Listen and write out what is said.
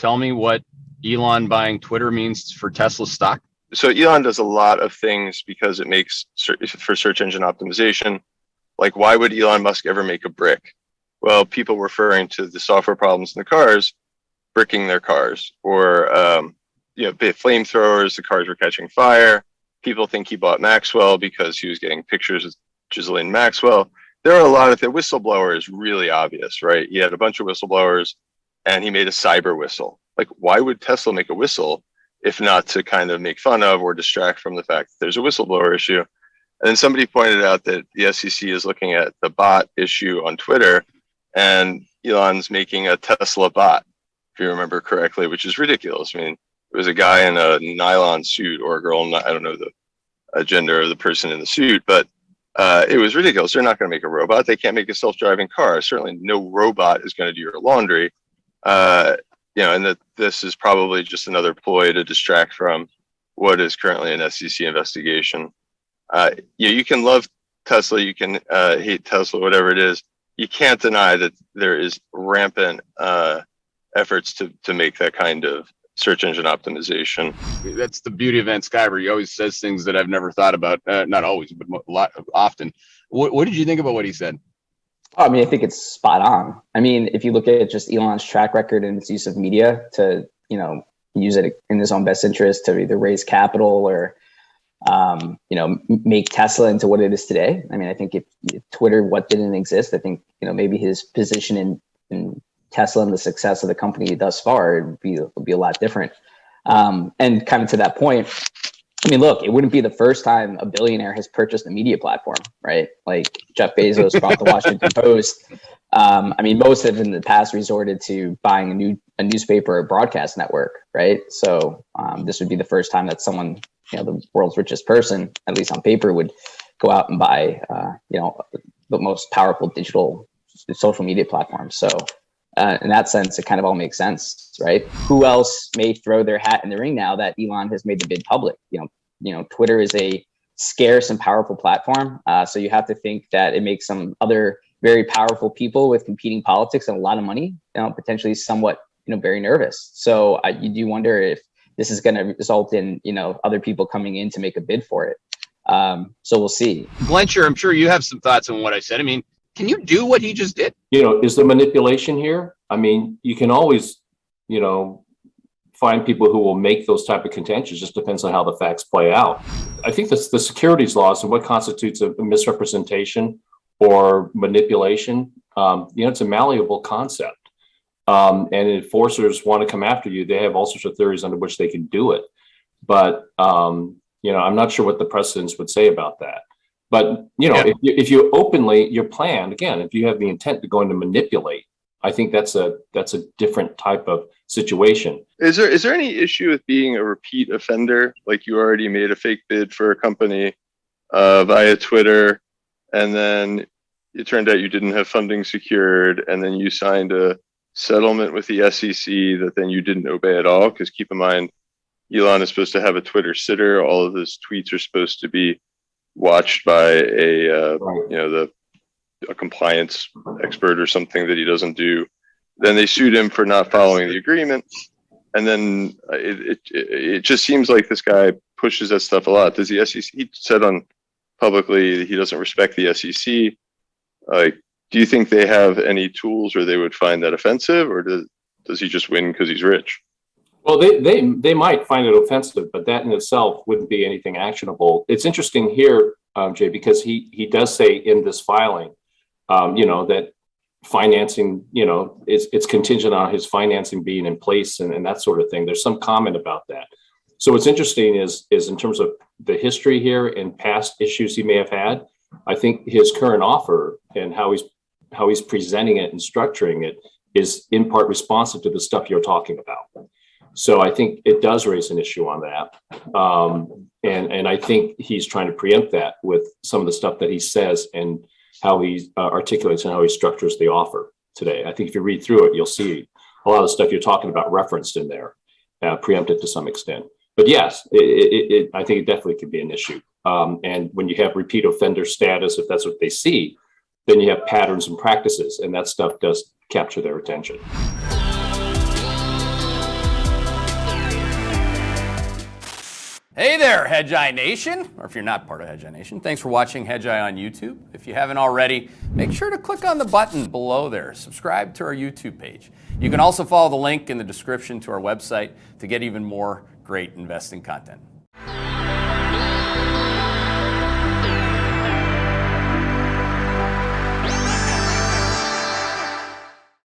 tell me what Elon buying Twitter means for Tesla stock? So Elon does a lot of things because it makes for search engine optimization. Like, why would Elon Musk ever make a brick? Well, people referring to the software problems in the cars, bricking their cars, or flamethrowers, the cars were catching fire. People think he bought Maxwell because he was getting pictures of Ghislaine Maxwell. There are a lot of the whistleblower is really obvious, right? He had a bunch of whistleblowers and he made a cyber whistle. Like, why would Tesla make a whistle if not to kind of make fun of or distract from the fact that there's a whistleblower issue? And then somebody pointed out that the SEC is looking at the bot issue on Twitter, and Elon's making a Tesla bot, if you remember correctly, which is ridiculous. I mean, it was a guy in a nylon suit, or a girl, I don't know the gender of the person in the suit, but it was ridiculous. They're not going to make a robot. They can't make a self-driving car. Certainly no robot is going to do your laundry. And that this is probably just another ploy to distract from what is currently an SEC investigation. You can love Tesla, you can hate Tesla, whatever it is. You can't deny that there is rampant efforts to make that kind of search engine optimization. That's the beauty of Sciver. He always says things that I've never thought about. Not always, but often. What did you think about what he said? I mean, I think it's spot on. I mean, if you look at just Elon's track record and its use of media to, use it in his own best interest to either raise capital or, make Tesla into what it is today. I mean, I think if Twitter, what didn't exist, I think, maybe his position in Tesla and the success of the company thus far would be a lot different. And kind of to that point, I mean, look, it wouldn't be the first time a billionaire has purchased a media platform, right? Like Jeff Bezos bought the Washington Post. I mean, most have in the past resorted to buying a newspaper or broadcast network, right? So this would be the first time that someone, the world's richest person, at least on paper, would go out and buy, the most powerful digital social media platform. So in that sense, it kind of all makes sense, right? Who else may throw their hat in the ring now that Elon has made the bid public? Twitter is a scarce and powerful platform. So you have to think that it makes some other very powerful people with competing politics and a lot of money, potentially somewhat, very nervous. So you do wonder if this is going to result in, other people coming in to make a bid for it. So we'll see. Glenchur, I'm sure you have some thoughts on what I said. I mean, can you do what he just did? Is the manipulation here? I mean, you can always, find people who will make those type of contentions. Just depends on how the facts play out. I think the securities laws and what constitutes a misrepresentation or manipulation, it's a malleable concept. And enforcers want to come after you. They have all sorts of theories under which they can do it. But, I'm not sure what the precedents would say about that. But, if you openly, your plan, again, if you have the intent to go in to manipulate, I think that's a different type of situation. Is there any issue with being a repeat offender? Like, you already made a fake bid for a company via Twitter, and then it turned out you didn't have funding secured, and then you signed a settlement with the SEC that then you didn't obey at all? Because keep in mind, Elon is supposed to have a Twitter sitter. All of his tweets are supposed to be watched by a compliance expert or something that he doesn't do. Then they sued him for not following the agreement, and then it just seems like this guy pushes that stuff a lot. Does the SEC? He said on publicly he doesn't respect the SEC. Like, do you think they have any tools where they would find that offensive, or does he just win because he's rich? Well, they might find it offensive, but that in itself wouldn't be anything actionable. It's interesting here, Jay, because he does say in this filing, that financing, it's contingent on his financing being in place and that sort of thing. There's some comment about that. So what's interesting is in terms of the history here and past issues he may have had, I think his current offer and how he's presenting it and structuring it is in part responsive to the stuff you're talking about. So I think it does raise an issue on that. And I think he's trying to preempt that with some of the stuff that he says and how he articulates and how he structures the offer today. I think if you read through it, you'll see a lot of the stuff you're talking about referenced in there, preempted to some extent. But yes, I think it definitely could be an issue. And when you have repeat offender status, if that's what they see, then you have patterns and practices, and that stuff does capture their attention. Hey there, Hedgeye Nation, or if you're not part of Hedgeye Nation, thanks for watching Hedgeye on YouTube. If you haven't already, make sure to click on the button below there. Subscribe to our YouTube page. You can also follow the link in the description to our website to get even more great investing content.